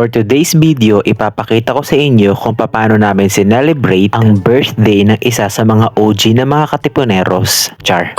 For today's video, ipapakita ko sa inyo kung paano namin sinelebrate ang birthday ng isa sa mga OG na mga katipuneros. Char.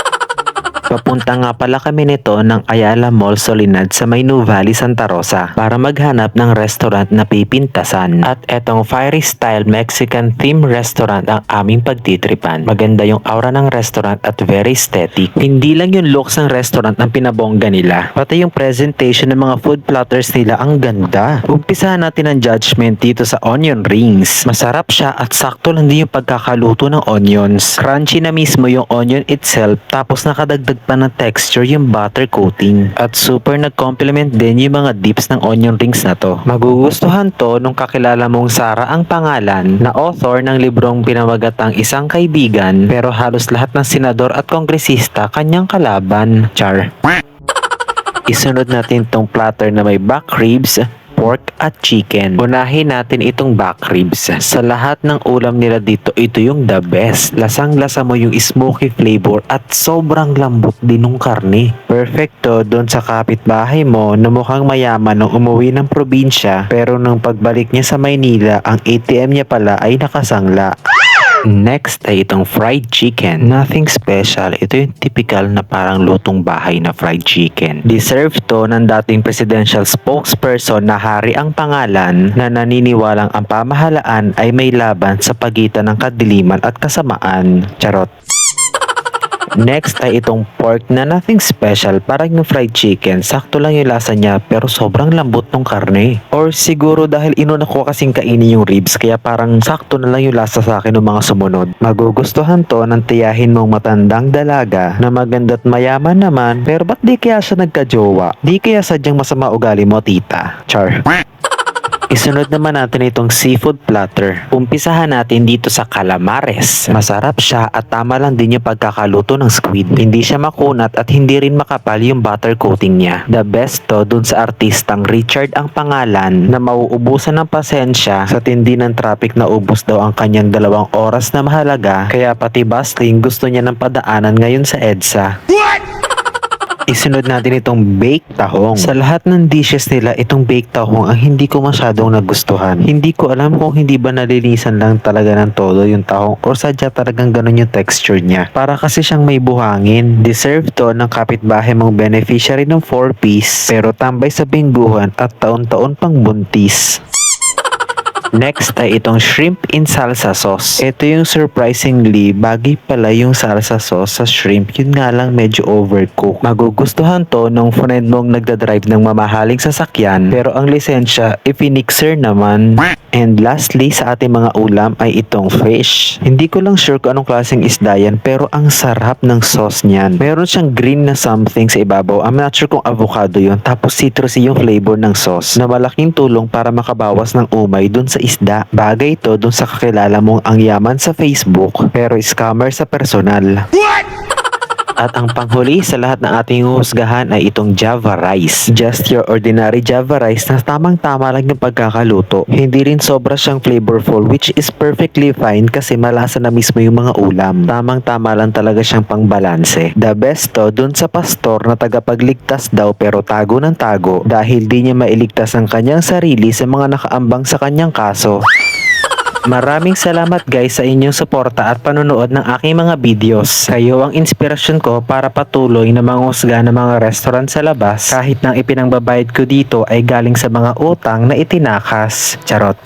Papunta nga pala kami nito ng Ayala Mall Solinad sa may New Valley, Santa Rosa para maghanap ng restaurant na pipintasan. At etong fiery style Mexican theme restaurant ang aming pagtitripan. Maganda yung aura ng restaurant at very aesthetic. Hindi lang yung looks ng restaurant ang pinabongga nila, pati yung presentation ng mga food platters nila ang ganda. Umpisahan natin ang judgment dito sa onion rings. Masarap siya at sakto lang din yung pagkakaluto ng onions. Crunchy na mismo yung onion itself, tapos nakadagdag pa ng texture yung butter coating. At super nag-complement din yung mga dips ng onion rings na to. Magugustuhan to nung kakilala mong Sara ang pangalan, na author ng librong pinamagatang Isang Kaibigan, pero halos lahat ng senador at kongresista kanyang kalaban. Char. Isunod natin tong platter na may back ribs, pork at chicken. Unahin natin itong back ribs. Sa lahat ng ulam nila dito, ito yung the best. Lasang-lasa mo yung smoky flavor at sobrang lambot din ng karne. Perfecto doon sa kapitbahay mo na mukhang mayaman nung umuwi ng probinsya, pero nung pagbalik niya sa Maynila, ang ATM niya pala ay nakasangla. Next ay itong fried chicken. Nothing special. Ito yung typical na parang lutong bahay na fried chicken. Deserve to ng dating presidential spokesperson na Hari ang pangalan, na naniniwalang ang pamahalaan ay may laban sa pagitan ng kadiliman at kasamaan. Charot. Next ay itong pork na nothing special, parang yung fried chicken. Sakto lang yung lasa niya pero sobrang lambot ng karne. Or siguro dahil inuna ko kasing kainin yung ribs, kaya parang sakto na lang yung lasa sa akin ng mga sumunod. Magugustuhan to ng tiyahin mong matandang dalaga na maganda't mayaman naman, pero ba't di kaya siya nagka-jowa? Di kaya sadyang masama ugali mo, tita? Char. Isunod naman natin itong seafood platter. Umpisahan natin dito sa calamares. Masarap siya at tama lang din yung pagkakaluto ng squid. Hindi siya makunat at hindi rin makapal yung butter coating niya. The best to dun sa artistang Richard ang pangalan, na mauubusan ng pasensya sa tindi ng traffic na ubos daw ang kanyang 2 oras na mahalaga, kaya pati bustling gusto niya ng padaanan ngayon sa EDSA. Isunod natin itong baked tahong. Sa lahat ng dishes nila, itong baked tahong ang hindi ko masyadong nagustuhan. Hindi ko alam kung hindi ba nalinisan lang talaga ng todo yung tahong o sadya talagang ganun yung texture niya. Para kasi siyang may buhangin. Deserve to ng kapitbahay mong beneficiary ng 4-piece, pero tambay sa bingguhan at taon-taon pang buntis. Next ay itong shrimp in salsa sauce. Ito yung surprisingly bagay pala yung salsa sauce sa shrimp, yun nga lang medyo overcooked. Magugustuhan to nung friend mong nagdadrive ng mamahaling sasakyan, pero ang lisensya ifinixer naman. And lastly sa ating mga ulam ay itong fish. Hindi ko lang sure kung anong klaseng isda yan, pero ang sarap ng sauce niyan. Meron siyang green na something sa ibabaw. I'm not sure kung avocado yun. Tapos citrusy yung flavor ng sauce, na malaking tulong para makabawas ng umay dun sa isda. Bagay to dun sa kakilala mong ang yaman sa Facebook, pero scammer sa personal. At ang panghuli sa lahat ng ating huhusgahan ay itong Java rice. Just your ordinary Java rice na tamang-tama lang yung pagkakaluto. Hindi rin sobra siyang flavorful, which is perfectly fine kasi malasa na mismo yung mga ulam. Tamang-tama lang talaga siyang pangbalanse. The best to dun sa pastor na tagapagligtas daw pero tago ng tago dahil di niya mailigtas ang kanyang sarili sa mga nakaambang sa kanyang kaso. Maraming salamat guys sa inyong suporta at panonood ng aking mga videos. Kayo ang inspirasyon ko para patuloy na manghusga ng mga restaurant sa labas, kahit nang ipinangbabayad ko dito ay galing sa mga utang na itinakas. Charot.